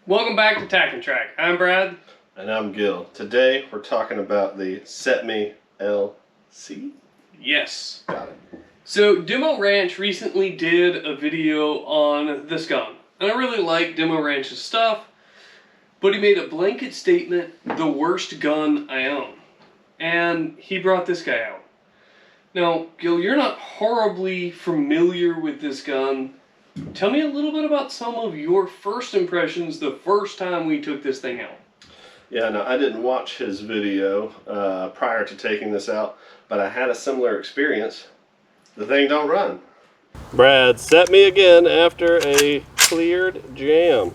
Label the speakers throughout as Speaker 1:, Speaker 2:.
Speaker 1: Welcome back to TacNTrack. I'm Brad.
Speaker 2: And I'm Gil. Today we're talking about the Cetme LC.
Speaker 1: Yes.
Speaker 2: Got it.
Speaker 1: So Demo Ranch recently did a video on this gun. And I really like Demo Ranch's stuff, but he made a blanket statement, the worst gun I own. And he brought this guy out. Now, Gil, you're not horribly familiar with this gun. Tell me a little bit about some of your first impressions the first time we took this thing out.
Speaker 2: Yeah, no, I didn't watch his video prior to taking this out, but I had a similar experience. The thing don't run. Brad set me again after a cleared jam.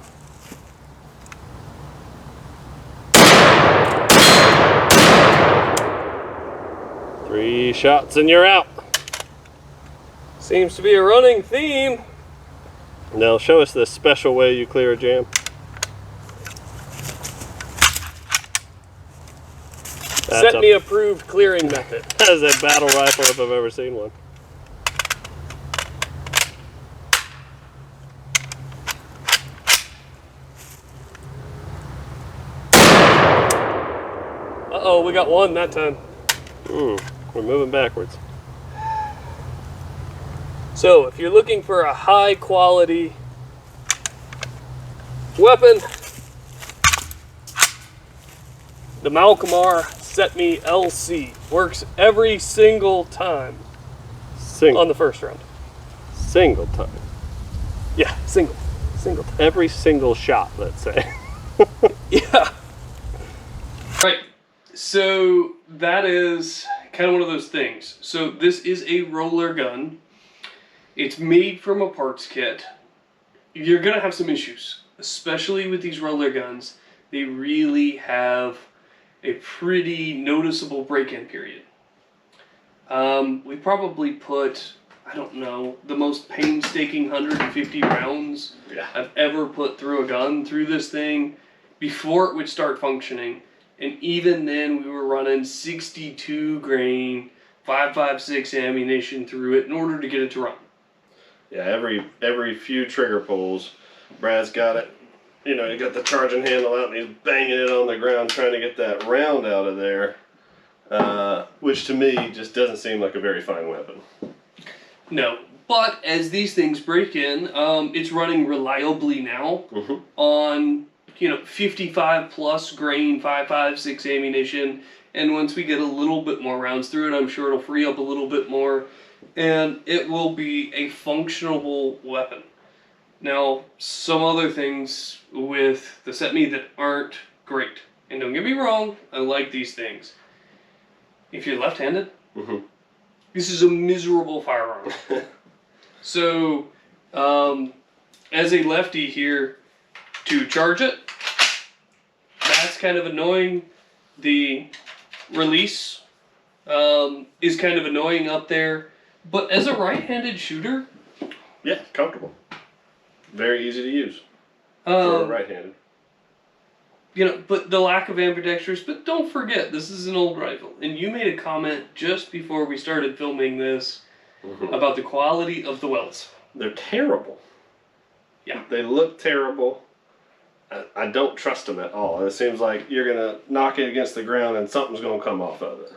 Speaker 2: Three shots and you're out.
Speaker 1: Seems to be a running theme.
Speaker 2: Now show us the special way you clear a jam.
Speaker 1: Cetme approved clearing method.
Speaker 2: That is a battle rifle if I've ever seen one.
Speaker 1: Uh-oh, we got one that time.
Speaker 2: We're moving backwards.
Speaker 1: So, if you're looking for a high quality weapon, the Malcolmar Cetme LC works every single time on the first round.
Speaker 2: Single time.
Speaker 1: Yeah, single time.
Speaker 2: Every single shot, let's say.
Speaker 1: Yeah. Right. So that is kind of one of those things. So this is a roller gun. It's made from a parts kit. You're going to have some issues, especially with these roller guns. They really have a pretty noticeable break-in period. We probably put, I don't know, the most painstaking 150 rounds I've ever put through a gun through this thing before it would start functioning. And even then we were running 62 grain 5.56 ammunition through it in order to get it to run.
Speaker 2: Yeah, every few trigger pulls, Brad's got it. You know, you got the charging handle out and he's banging it on the ground trying to get that round out of there, which to me just doesn't seem like a very fine weapon.
Speaker 1: No, but as these things break in, it's running reliably now on 55 plus grain 5.56 ammunition, and once we get a little bit more rounds through it, I'm sure it'll free up a little bit more, and it will be a functional weapon. Now, some other things with the Cetme that aren't great, and don't get me wrong, I like these things. If you're left-handed, this is a miserable firearm. So, as a lefty here, to charge it, that's kind of annoying. The release is kind of annoying up there, but as a right-handed shooter,
Speaker 2: yeah, comfortable. Very easy to use for right-handed.
Speaker 1: But the lack of ambidextrous, but don't forget, this is an old rifle. And you made a comment just before we started filming this about the quality of the welds.
Speaker 2: They're terrible.
Speaker 1: Yeah.
Speaker 2: They look terrible. I don't trust them at all. It seems like you're going to knock it against the ground and something's going to come off of it.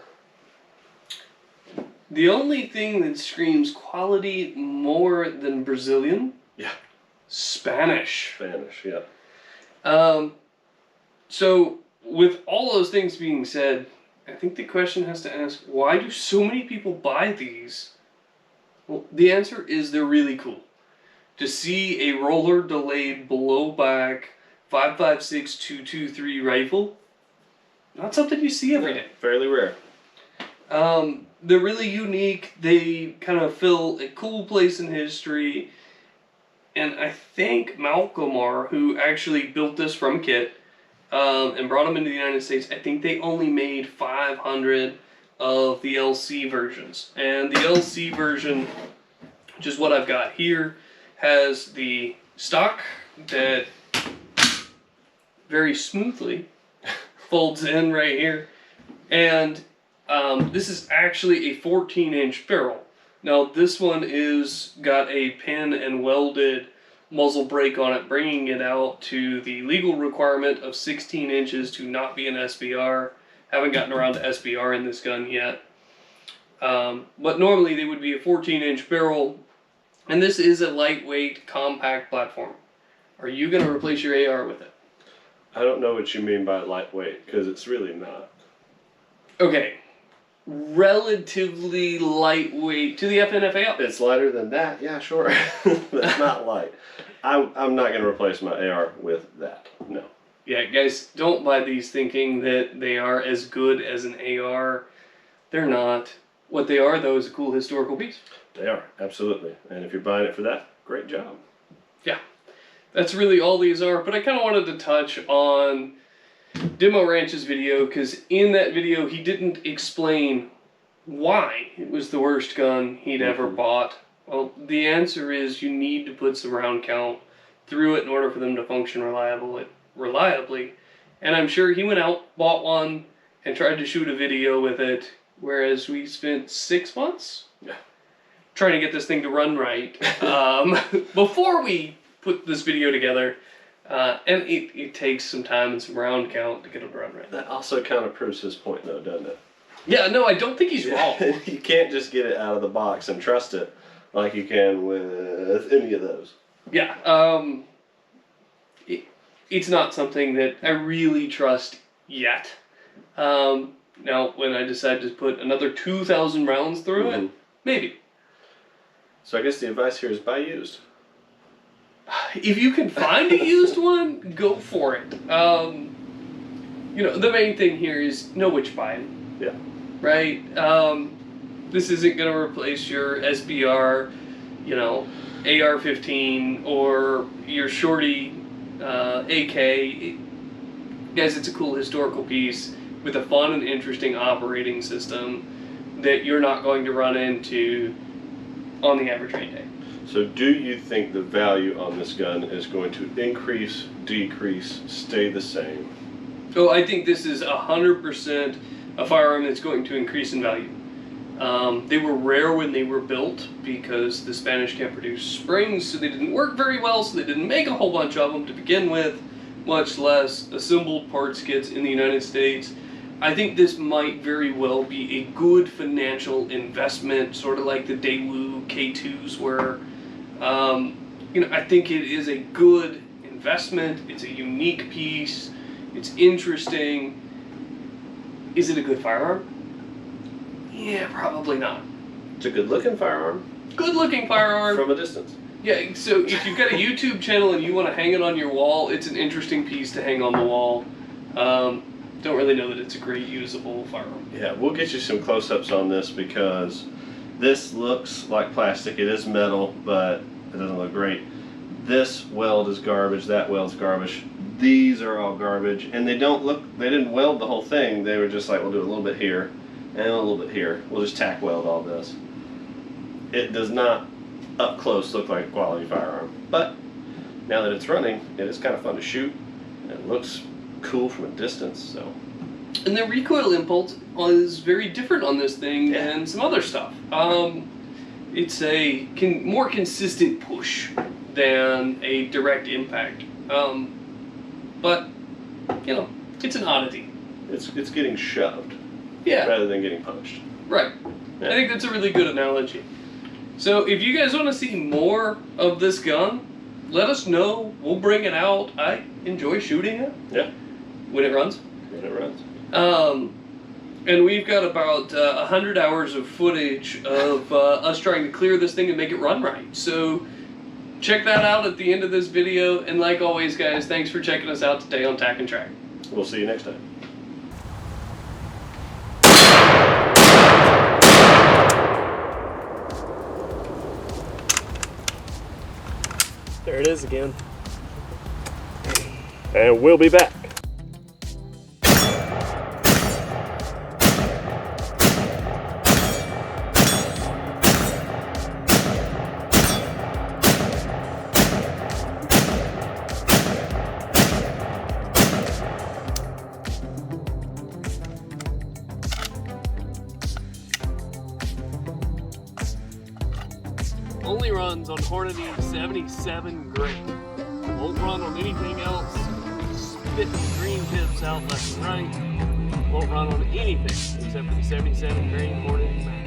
Speaker 1: The only thing that screams quality more than Brazilian?
Speaker 2: Yeah.
Speaker 1: Spanish.
Speaker 2: Spanish, yeah.
Speaker 1: So, with all those things being said, I think the question has to ask, why do so many people buy these? Well, the answer is they're really cool. To see a roller delayed blowback 5.56 223 rifle, not something you see every day.
Speaker 2: Fairly rare.
Speaker 1: They're really unique. They kind of fill a cool place in history. And I think Malcolmar, who actually built this from a kit and brought them into the United States, I think they only made 500 of the LC versions. And the LC version, which is what I've got here, has the stock that very smoothly folds in right here. And this is actually a 14-inch barrel. Now this one is got a pin and welded muzzle brake on it, bringing it out to the legal requirement of 16 inches to not be an SBR. Haven't gotten around to SBR in this gun yet. But normally they would be a 14-inch barrel, and this is a lightweight, compact platform. Are you going to replace your AR with it?
Speaker 2: I don't know what you mean by lightweight, because it's really not.
Speaker 1: Okay. Relatively lightweight to the FNFAL.
Speaker 2: It's lighter than that, yeah, sure. That's not light. I'm not going to replace my AR with that, no.
Speaker 1: Yeah, guys, don't buy these thinking that they are as good as an AR. They're not. What they are, though, is a cool historical piece.
Speaker 2: They are, absolutely. And if you're buying it for that, great job.
Speaker 1: Yeah, that's really all these are. But I kind of wanted to touch on Demo Ranch's video, because in that video he didn't explain why it was the worst gun he'd ever bought. Well, the answer is you need to put some round count through it in order for them to function reliably. And I'm sure he went out, bought one, and tried to shoot a video with it, whereas we spent 6 months trying to get this thing to run right before we put this video together. And it takes some time and some round count to get it to run right.
Speaker 2: That also kind of proves his point, though, doesn't it?
Speaker 1: Yeah, no, I don't think he's wrong.
Speaker 2: You can't just get it out of the box and trust it like you can with any of those.
Speaker 1: Yeah, it's not something that I really trust yet. Now, when I decide to put another 2,000 rounds through it, maybe.
Speaker 2: So I guess the advice here is buy used.
Speaker 1: If you can find a used one, go for it. You know, the main thing here is know what you're buying.
Speaker 2: Yeah.
Speaker 1: Right? This isn't going to replace your SBR, you know, AR-15 or your Shorty AK. Guys, it's a cool historical piece with a fun and interesting operating system that you're not going to run into on the average rain day.
Speaker 2: So do you think the value on this gun is going to increase, decrease, stay the same?
Speaker 1: Oh, I think this is 100% a firearm that's going to increase in value. They were rare when they were built because the Spanish can't produce springs, so they didn't work very well, so they didn't make a whole bunch of them to begin with, much less assembled parts kits in the United States. I think this might very well be a good financial investment, sort of like the Daewoo K2s were. You know, I think it is a good investment. It's a unique piece. It's interesting. Is it a good firearm? Yeah, probably not.
Speaker 2: It's a good looking firearm.
Speaker 1: Good looking firearm.
Speaker 2: From a distance.
Speaker 1: Yeah, so if you've got a YouTube channel and you want to hang it on your wall, it's an interesting piece to hang on the wall. Don't really know that it's a great usable firearm.
Speaker 2: Yeah, we'll get you some close-ups on this because this looks like plastic. It is metal, but it doesn't look great. This weld is garbage, that weld's garbage. These are all garbage, and they didn't weld the whole thing. They were just like, we'll do a little bit here and a little bit here. We'll just tack weld all this. It does not up close look like a quality firearm, but now that it's running, it is kind of fun to shoot. It looks cool from a distance, so.
Speaker 1: And the recoil impulse is very different on this thing than some other stuff. It's a more consistent push than a direct impact. But, you know, it's an oddity.
Speaker 2: It's getting shoved
Speaker 1: rather
Speaker 2: than getting punched.
Speaker 1: Right. Yeah. I think that's a really good analogy. So if you guys want to see more of this gun, let us know. We'll bring it out. I enjoy shooting it.
Speaker 2: Yeah.
Speaker 1: When it runs.
Speaker 2: When it runs.
Speaker 1: And we've got about 100 hours of footage of us trying to clear this thing and make it run right. So check that out at the end of this video. And like always, guys, thanks for checking us out today on TacNTrack.
Speaker 2: We'll see you next time.
Speaker 1: There it is again.
Speaker 2: And we'll be back.
Speaker 1: Only runs on Hornady 77 great. Won't run on anything else. Spitting green tips out left and right. Won't run on anything except for the 77 grain 480 mag.